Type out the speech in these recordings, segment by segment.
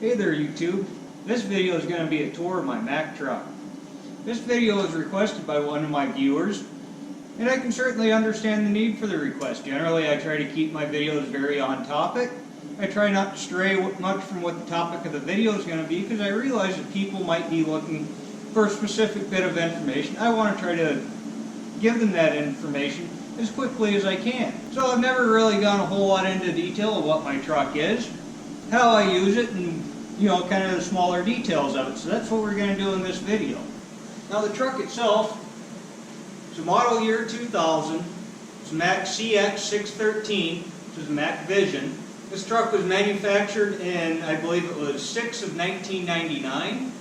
Hey there YouTube, this video is going to be a tour of my Mack truck. This video was requested by one of my viewers, and I can certainly understand the need for the request. Generally I try to keep my videos very on topic. I try not to stray much from what the topic of the video is going to be because I realize that people might be looking for a specific bit of information. I want to try to give them that information as quickly as I can. So I've never really gone a whole lot into detail of what my truck is, how I use it, and kind of the smaller details of it. So that's what we're going to do in this video. Now the truck itself, it's a model year 2000. It's a Mack cx613, which is a Mack Vision. This truck was manufactured in, I believe it was 6 of 1999.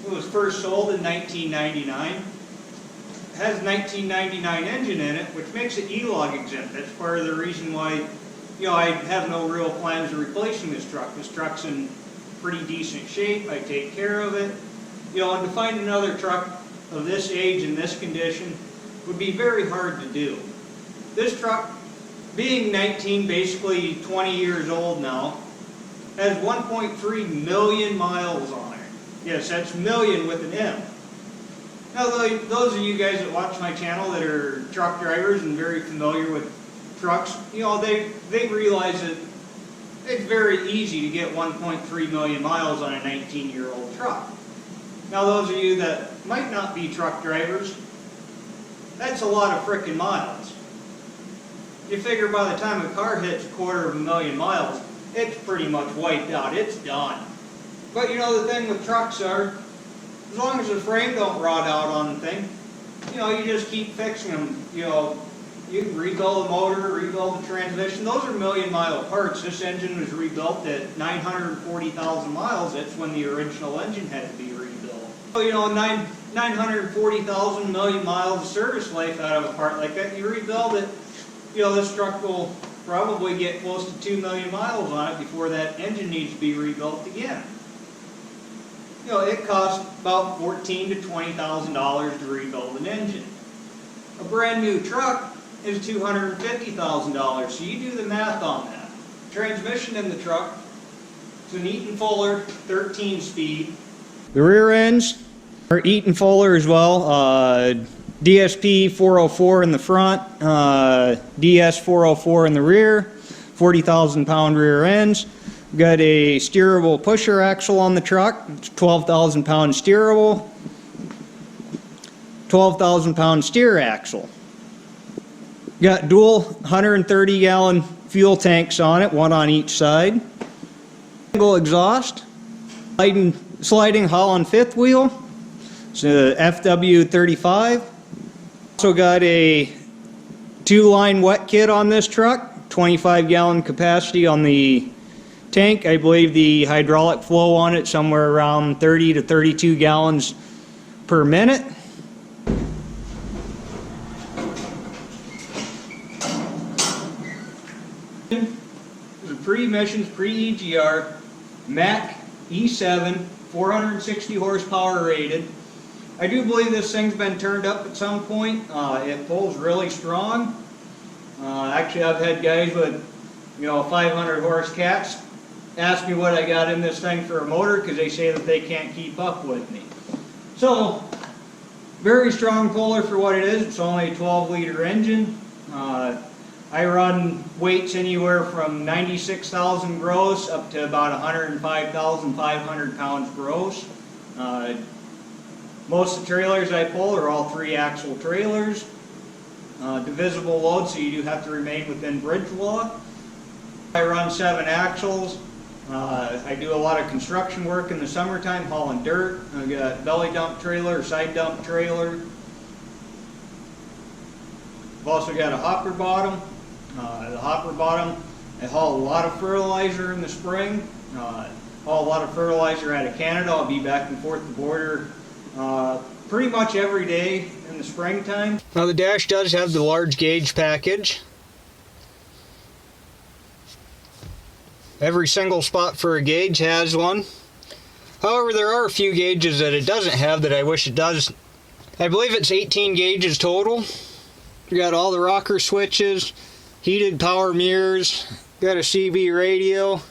It was first sold in 1999. It has a 1999 engine in it, which makes it E-log exempt. That's part of the reason why I have no real plans of replacing this truck. This truck's in pretty decent shape. I take care of it. And to find another truck of this age in this condition would be very hard to do. This truck, being basically 20 years old now, has 1.3 million miles on it. Yes, that's million with an M. Now those of you guys that watch my channel that are truck drivers and very familiar with trucks, they realize that it's very easy to get 1.3 million miles on a 19-year-old truck. Now those of you that might not be truck drivers, that's a lot of frickin' miles. You figure by the time a car hits 250,000 miles, it's pretty much wiped out, it's done. But the thing with trucks are, as long as the frame don't rot out on the thing, you just keep fixing them. You can rebuild the motor, rebuild the transmission. Those are million-mile parts. This engine was rebuilt at 940,000 miles. That's when the original engine had to be rebuilt. So, 940,000 million miles of service life out of a part like that. You rebuild it, this truck will probably get close to 2 million miles on it before that engine needs to be rebuilt again. It costs about $14,000 to $20,000 to rebuild an engine. A brand new truck is $250,000, so you do the math on that. Transmission in the truck is an Eaton Fuller 13-speed. The rear ends are Eaton Fuller as well. DSP 404 in the front, DS 404 in the rear, 40,000-pound rear ends. We've got a steerable pusher axle on the truck. It's 12,000-pound steerable, 12,000-pound steer axle. Got dual 130-gallon fuel tanks on it, one on each side. Single exhaust, sliding Holland fifth wheel. It's a FW35. Also got a 2-line wet kit on this truck, 25-gallon capacity on the tank. I believe the hydraulic flow on it somewhere around 30 to 32 gallons per minute. It's a pre-emissions, pre-EGR Mack E7, 460 horsepower rated. I do believe this thing's been turned up at some point. It pulls really strong. Actually, I've had guys with 500 horse cats ask me what I got in this thing for a motor because they say that they can't keep up with me. So, very strong puller for what it is. It's only a 12-liter engine. I run weights anywhere from 96,000 gross up to about 105,500 pounds gross. Most of the trailers I pull are all 3-axle trailers. Divisible load, so you do have to remain within bridge law. I run 7 axles. I do a lot of construction work in the summertime, hauling dirt. I've got belly dump trailer, side dump trailer. I've also got a hopper bottom. The hopper bottom, I haul a lot of fertilizer in the spring. Haul a lot of fertilizer out of Canada. I'll be back and forth the border pretty much every day in the springtime. Now the dash does have the large gauge package. Every single spot for a gauge has one. However, there are a few gauges that it doesn't have that I wish it does. I believe it's 18 gauges total. We got all the rocker switches, heated power mirrors, got a CB radio.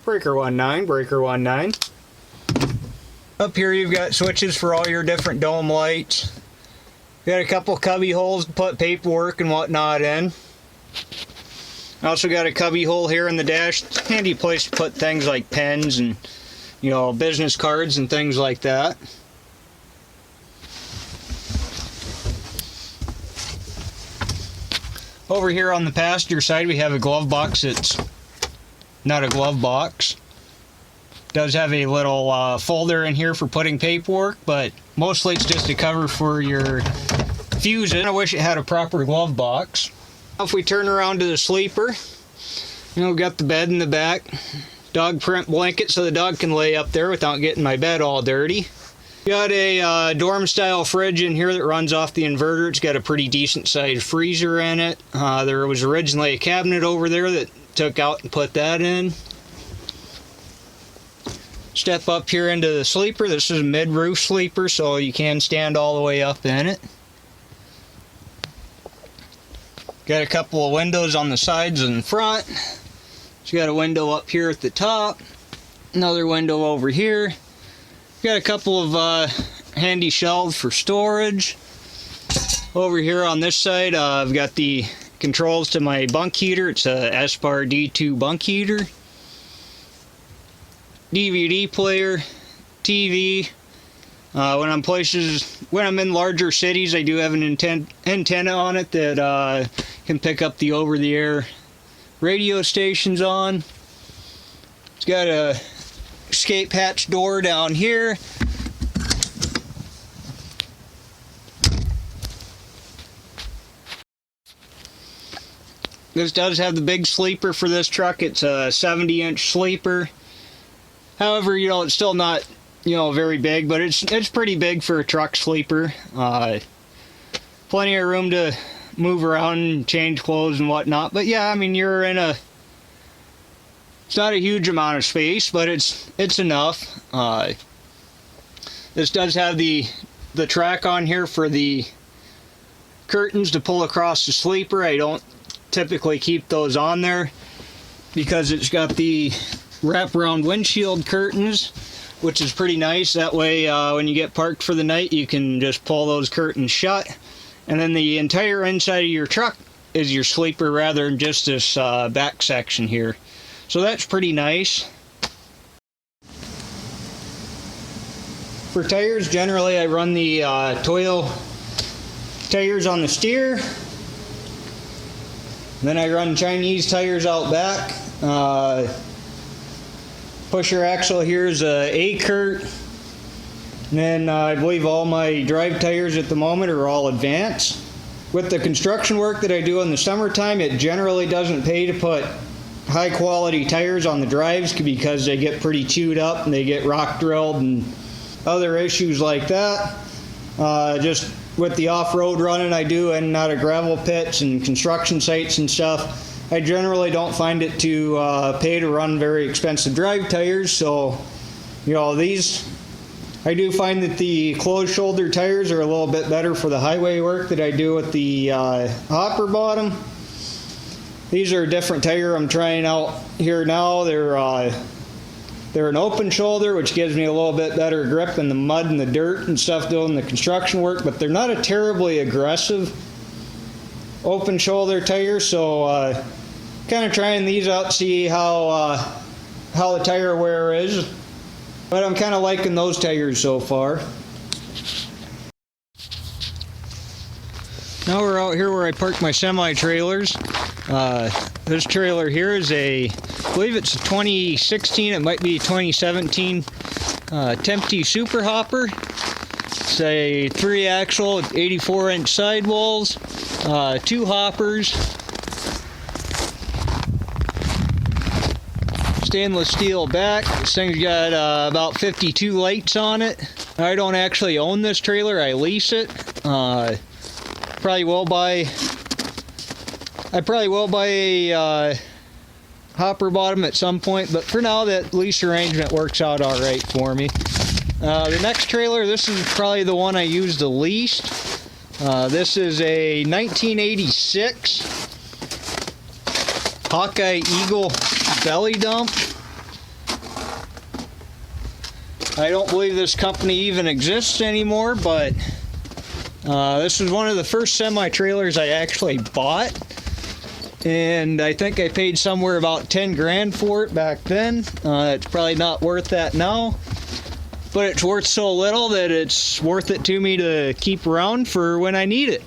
breaker 19, breaker 19. Up here you've got switches for all your different dome lights. Got a couple cubby holes to put paperwork and whatnot in. Also got a cubby hole here in the dash. Handy place to put things like pens and, you know, business cards and things like that. Over here on the passenger side we have a glove box. It's not a glove box. Does have a little folder in here for putting paperwork, but mostly it's just a cover for your fuses. I wish it had a proper glove box. If we turn around to the sleeper, you know, got the bed in the back, dog print blanket so the dog can lay up there without getting my bed all dirty. Got a dorm style fridge in here that runs off the inverter. It's got a pretty decent sized freezer in it. There was originally a cabinet over there that took out and put that in. Step up here into the sleeper. This is a mid-roof sleeper, so you can stand all the way up in it. Got a couple of windows on the sides and front. So you got a window up here at the top. Another window over here. Got a couple of handy shelves for storage. Over here on this side, I've got the controls to my bunk heater. It's a S-Bar D2 bunk heater. DVD player, TV. When I'm in larger cities, I do have an antenna on it that can pick up the over-the-air radio stations on. It's got a escape hatch door down here. This does have the big sleeper for this truck. It's a 70-inch sleeper. However, you know, it's still not, you know, very big, but it's pretty big for a truck sleeper. Plenty of room to move around and change clothes and whatnot. But yeah, I mean, you're in a, it's not a huge amount of space, but it's enough. This does have the track on here for the curtains to pull across the sleeper. I don't typically keep those on there because it's got the wraparound windshield curtains, which is pretty nice. That way when you get parked for the night, you can just pull those curtains shut, and then the entire inside of your truck is your sleeper rather than just this back section here. So that's pretty nice. For tires, generally I run the Toyo tires on the steer, then I run Chinese tires out back. Pusher axle here is a Kurt. And then I believe all my drive tires at the moment are all Advance. With the construction work that I do in the summertime, it generally doesn't pay to put high quality tires on the drives because they get pretty chewed up and they get rock drilled and other issues like that. Just with the off-road running I do in and out of gravel pits and construction sites and stuff, I generally don't find it to pay to run very expensive drive tires. So, you know, these, I do find that the closed shoulder tires are a little bit better for the highway work that I do with the hopper bottom. These are a different tire I'm trying out here now. They're an open shoulder, which gives me a little bit better grip in the mud and the dirt and stuff doing the construction work, but they're not a terribly aggressive open shoulder tire. So kind of trying these out, see how the tire wear is. But I'm kind of liking those tires so far. Now we're out here where I park my semi-trailers. This trailer here is I believe it's a 2016, it might be 2017 Tempty Super Hopper. It's a 3-axle, 84-inch sidewalls, 2 hoppers, stainless steel back. This thing's got about 52 lights on it. I don't actually own this trailer, I lease it. I probably will buy a hopper bottom at some point, but for now that lease arrangement works out all right for me. The next trailer, this is probably the one I use the least. This is a 1986 Hawkeye Eagle belly dump. I don't believe this company even exists anymore, but this was one of the first semi-trailers I actually bought. And I think I paid somewhere about 10 grand for it back then. It's probably not worth that now, but it's worth so little that it's worth it to me to keep around for when I need it.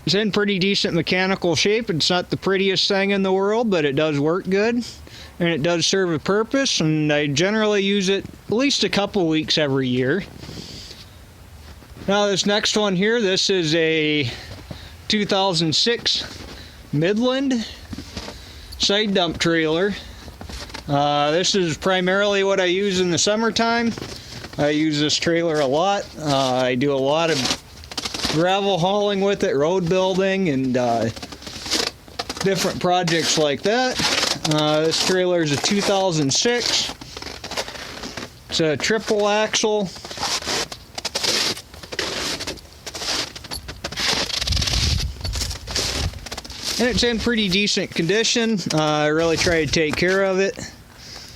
It's in pretty decent mechanical shape. It's not the prettiest thing in the world, but it does work good, and it does serve a purpose, and I generally use it at least a couple weeks every year. Now this next one here, this is a 2006 Midland side dump trailer. This is primarily what I use in the summertime. I use this trailer a lot. I do a lot of gravel hauling with it, road building, and different projects like that. This trailer is a 2006. It's a triple axle. And it's in pretty decent condition. I really try to take care of it.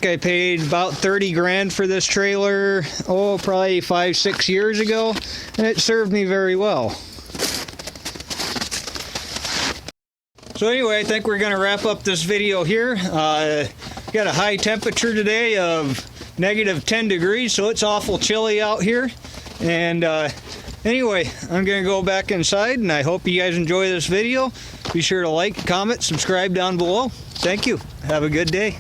I paid about 30 grand for this trailer, probably 5-6 years ago, and it served me very well. So anyway, I think we're going to wrap up this video here. Got a high temperature today of -10 degrees, so it's awful chilly out here. And anyway, I'm going to go back inside, and I hope you guys enjoy this video. Be sure to like, comment, subscribe down below. Thank you. Have a good day.